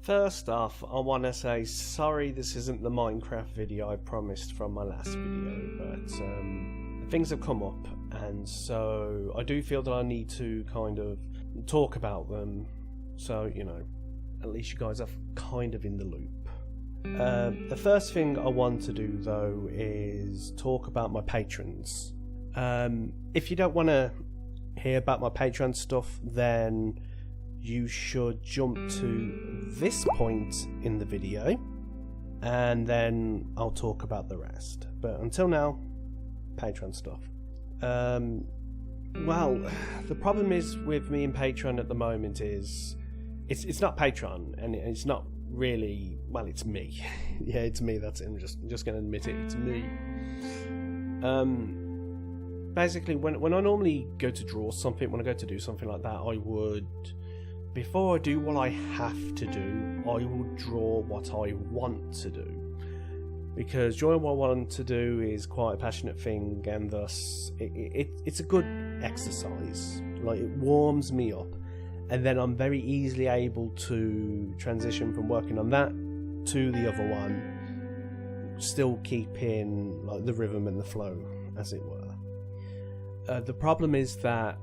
First off, I want to say sorry this isn't the Minecraft video I promised from my last video, but things have come up, and so I do feel that I need to kind of talk about them, so, you know, at least you guys are kind of in the loop. The first thing I want to do, though, is talk about my patrons. If you don't want to hear about my Patreon stuff, then you should jump to this point in the video and then I'll talk about the rest. But until now, Patreon stuff. Well, the problem is with me and Patreon at the moment is it's not Patreon, and it's not really, well, it's me. Yeah, it's me. That's it. I'm just going to admit it. It's me. Basically, when I normally go to draw something, when I go to do something like that, I would, before I do what I have to do, I will draw what I want to do. Because drawing what I want to do is quite a passionate thing, and thus it's a good exercise. Like, it warms me up, and then I'm very easily able to transition from working on that to the other one, still keeping like the rhythm and the flow, as it were. The problem is that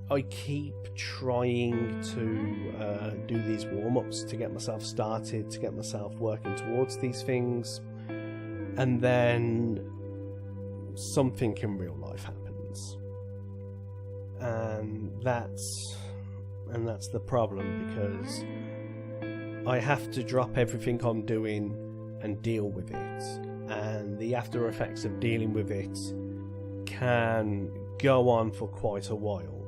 I keep trying to do these warm-ups to get myself started, to get myself working towards these things, and then something in real life happens, and that's the problem, because I have to drop everything I'm doing and deal with it, and the after effects of dealing with it can go on for quite a while.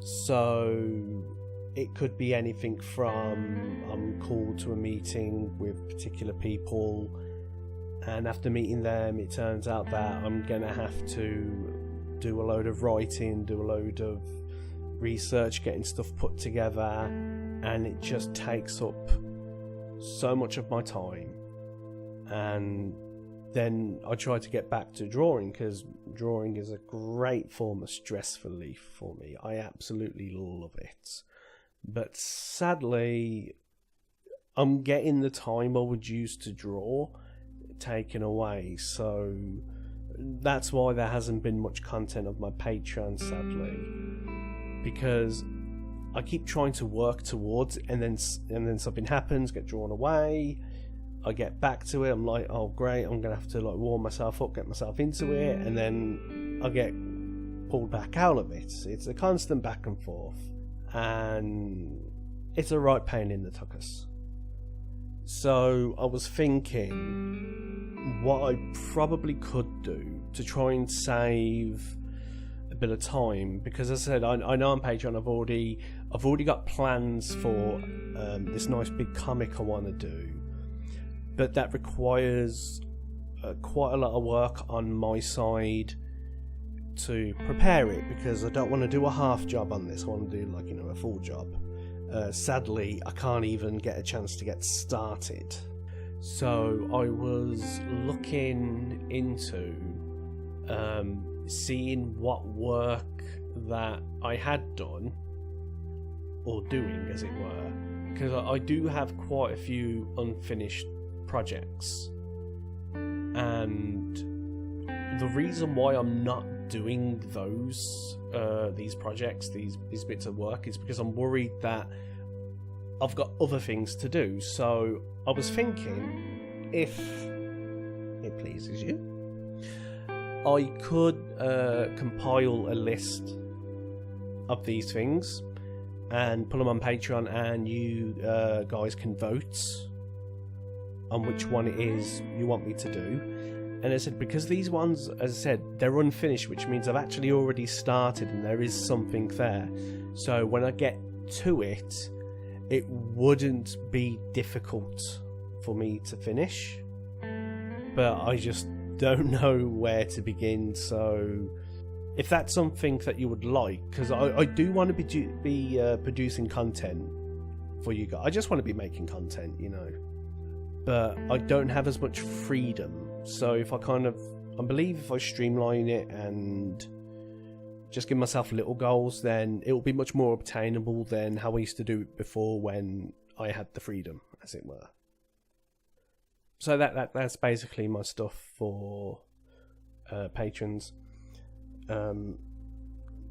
So it could be anything from I'm called to a meeting with particular people, and after meeting them it turns out that I'm gonna have to do a load of writing, do a load of research, getting stuff put together, and it just takes up so much of my time. And then I try to get back to drawing, because drawing is a great form of stress relief for me. I absolutely love it. But sadly, I'm getting the time I would use to draw taken away. So that's why there hasn't been much content of my Patreon, sadly. Because I keep trying to work towards it, and then something happens, get drawn away. I get back to it, I'm like, oh great, I'm gonna have to like warm myself up, get myself into it, and then I get pulled back out of it. It's a constant back and forth, and it's a right pain in the tuchus. So I was thinking what I probably could do to try and save a bit of time, because as I said, I know on Patreon I've already got plans for this nice big comic I want to do. But that requires quite a lot of work on my side to prepare it, because I don't want to do a half job on this. I want to do, like, you know, a full job. Sadly, I can't even get a chance to get started. So I was looking into seeing what work that I had done, or doing as it were, because I do have quite a few unfinished projects, and the reason why I'm not doing those these projects, these bits of work, is because I'm worried that I've got other things to do. So I was thinking, if it pleases you, I could compile a list of these things and put them on Patreon, and you guys can vote on which one it is you want me to do. And I said, because these ones, as I said, they're unfinished, which means I've actually already started and there is something there. So when I get to it, it wouldn't be difficult for me to finish. But I just don't know where to begin. So if that's something that you would like, because I do want to be producing content for you guys. I just want to be making content, you know. But I don't have as much freedom. So if I believe if I streamline it and just give myself little goals, then it will be much more obtainable than how I used to do it before, when I had the freedom, as it were. So that's basically my stuff for patrons.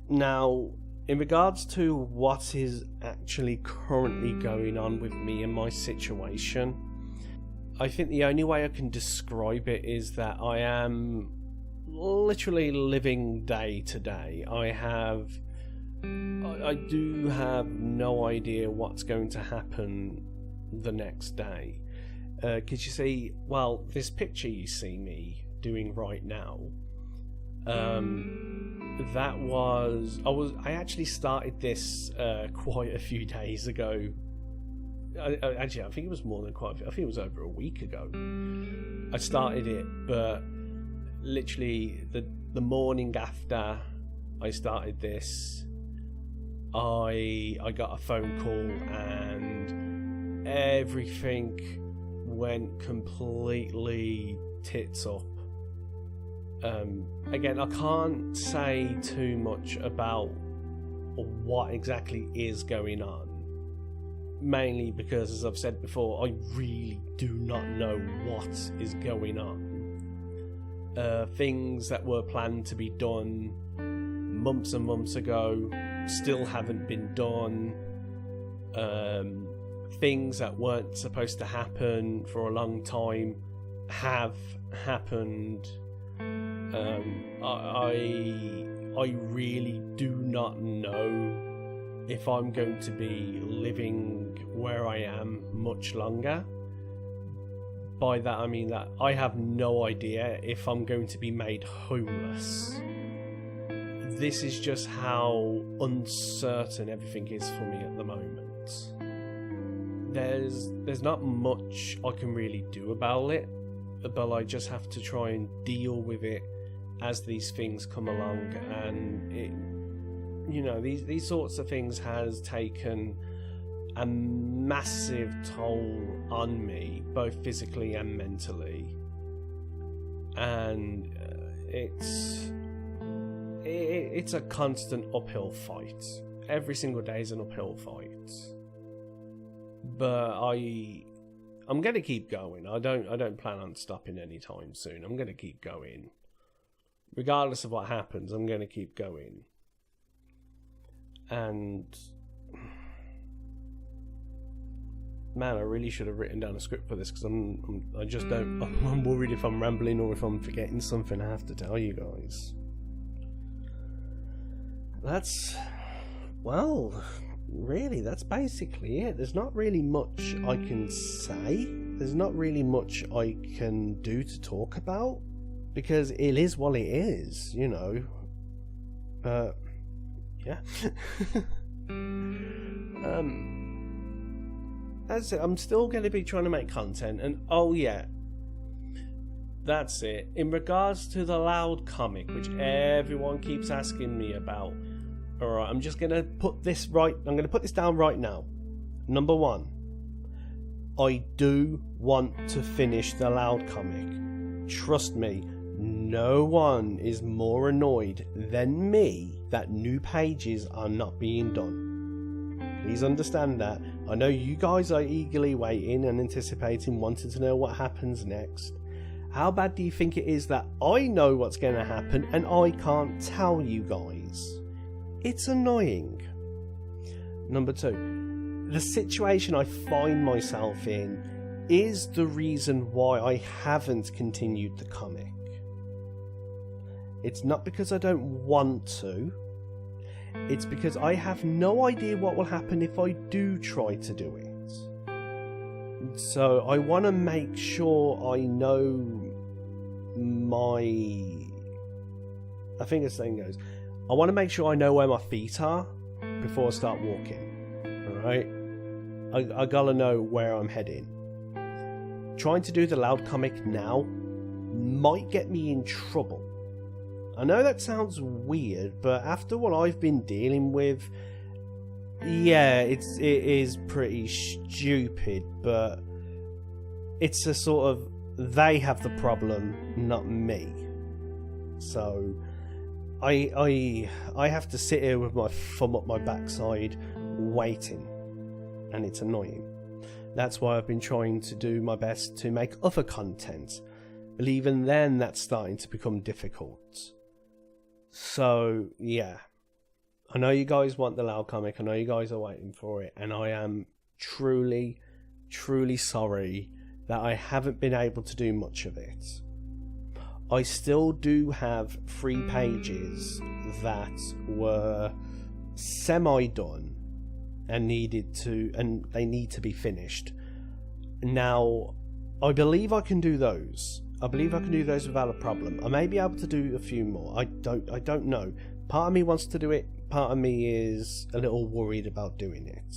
Now, in regards to what is actually currently going on with me and my situation, I think the only way I can describe it is that I am literally living day to day. I do have no idea what's going to happen the next day. Because you see, well, this picture you see me doing right now, I actually started this quite a few days ago. I think it was more than I think it was over a week ago. I started it, but literally the morning after I started this, I got a phone call and everything went completely tits up. Again, I can't say too much about what exactly is going on, mainly because, as I've said before, I really do not know what is going on. Things that were planned to be done months and months ago still haven't been done. Things that weren't supposed to happen for a long time have happened. I really do not know if I'm going to be living where I am much longer. By that I mean that I have no idea if I'm going to be made homeless. This is just how uncertain everything is for me at the moment. There's not much I can really do about it, but I just have to try and deal with it as these things come along. And it, these sorts of things has taken a massive toll on me, both physically and mentally, and it's a constant uphill fight. Every single day is an uphill fight, but I'm gonna keep going. I don't plan on stopping anytime soon. I'm gonna keep going, regardless of what happens. I'm gonna keep going, and man, I really should have written down a script for this, because I'm worried if I'm rambling or if I'm forgetting something I have to tell you guys. Really, that's basically it. There's not really much I can say. There's not really much I can do to talk about, because it is what it is, yeah. That's it. I'm still going to be trying to make content, and that's it. In regards to the loud comic, which everyone keeps asking me about, alright, I'm just going to put this down right now. Number one, I do want to finish the loud comic. Trust me, no one is more annoyed than me that new pages are not being done. Please understand that. I know you guys are eagerly waiting and anticipating, wanting to know what happens next. How bad do you think it is that I know what's going to happen and I can't tell you guys? It's annoying. Number two, the situation I find myself in is the reason why I haven't continued the comic. It's not because I don't want to. It's because I have no idea what will happen if I do try to do it. So I want to make sure I know I think as the saying goes, I want to make sure I know where my feet are before I start walking. Alright? I gotta know where I'm heading. Trying to do the loud comic now might get me in trouble. I know that sounds weird, but after what I've been dealing with, it is pretty stupid, but it's a sort of, they have the problem, not me. So I have to sit here with my thumb up my backside waiting, and it's annoying. That's why I've been trying to do my best to make other content. But even then, that's starting to become difficult. So, yeah. I know you guys want the Lao comic. I know you guys are waiting for it. And I am truly, truly sorry that I haven't been able to do much of it. I still do have 3 pages that were semi-done and they need to be finished. Now, I believe I can do those. I believe I can do those without a problem. I may be able to do a few more. I don't know. Part of me wants to do it. Part of me is a little worried about doing it.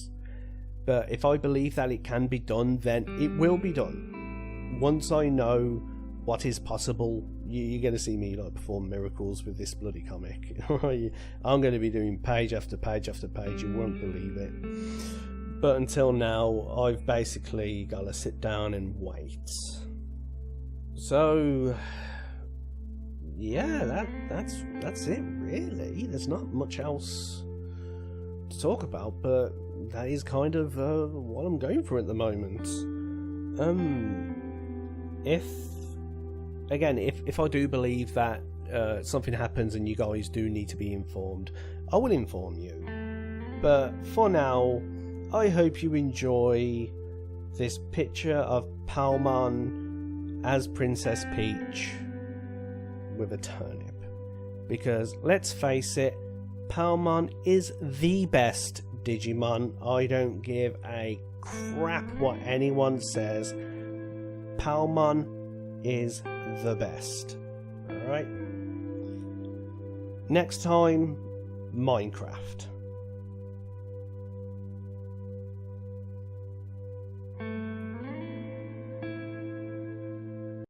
But if I believe that it can be done, then it will be done. Once I know what is possible, you're going to see me like perform miracles with this bloody comic. I'm going to be doing page after page after page. You won't believe it. But until now, I've basically got to sit down and wait. So, yeah, that's it really. There's not much else to talk about, but that is kind of what I'm going for at the moment. If I do believe that something happens and you guys do need to be informed, I will inform you. But for now, I hope you enjoy this picture of Palmon as Princess Peach with a turnip. Because let's face it, Palmon is the best Digimon. I don't give a crap what anyone says. Palmon is the best. Alright? Next time, Minecraft.